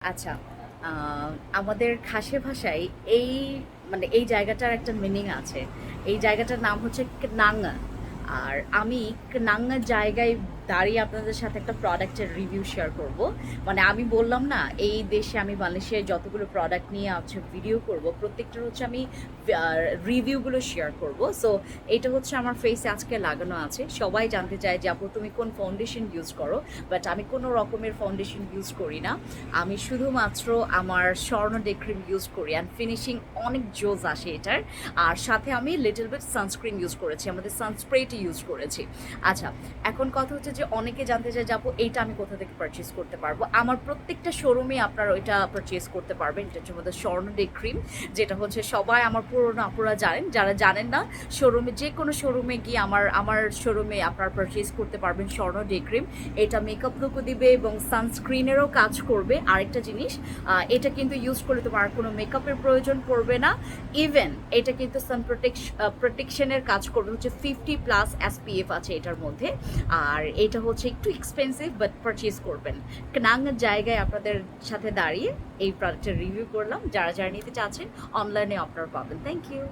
আচ্ছা, আ আমাদের খাসি ভাষায় এই এই জায়গাটার একটা মিনিং আছে। এই জায়গাটার নাম হচ্ছে ক্নাঙ্গা। আর আমি ক্নাঙ্গা জায়গায় দাঁড়িয়ে আপনাদের সাথে একটা প্রোডাক্টের রিভিউ শেয়ার করব। আমি বললাম না, এই দেশে আমি মালয়েশিয়ায় যতগুলো প্রোডাক্ট নিয়ে ভিডিও করব, প্রত্যেকটার হচ্ছে আমি আ রিভিউগুলো শেয়ার করব। সো এটা হচ্ছে আমার ফেসে আজকে লাগানো আছে। সবাই জানতে চায় যে, "আপু তুমি কোন ফাউন্ডেশন ইউজ করো?" বাট আমি কোনো রকমের ফাউন্ডেশন ইউজ করি না। আমি শুধুমাত্র আমার স্বর্ণ ডে ক্রিম ইউজ করি অ্যান্ড ফিনিশিং অনেক জোস আসে এটার। আর সাথে আমি লিটল বিট সানস্ক্রিন ইউজ করেছি, আমাদের সানস্প্রেটি ইউজ করেছি। আচ্ছা, এখন কথা হচ্ছে যে অনেকে জানতে চায় যে আপু এইটা আমি কোথা থেকে পারচেজ করতে পারবো? আমার প্রত্যেকটা শোরুমে আপনারা ওইটা পারচেজ করতে পারবেন। এটা হচ্ছে আমাদের স্বর্ণ ডে ক্রিম, যেটা হচ্ছে সবাই আমার পুরনো আপুরা জানেন। যারা জানেন না, শোরুমে যেকোনো শোরুমে গিয়ে আমার শোরুমে আপনারা পারচেজ করতে পারবেন স্বর্ণ ডে ক্রিম। এটা মেকআপ লুকও দিবে এবং সানস্ক্রিনেরও কাজ করবে। আরেকটা জিনিস, এটা কিন্তু ইউজ করলে তোমার আর কোনো মেকআপের প্রয়োজন পড়বে না। ইভেন এটা কিন্তু প্রোটেকশনের কাজ করবে, হচ্ছে 50+ SPF আছে এটার মধ্যে। আর এটা হচ্ছে একটু এক্সপেন্সিভ, বাট পারচেজ করবেন। নাঙ্গার জায়গায় আপনাদের সাথে দাঁড়িয়ে এই প্রোডাক্টের রিভিউ করলাম। যারা নিতে চাচ্ছেন অনলাইনে আপনারা পাবেন। Thank you.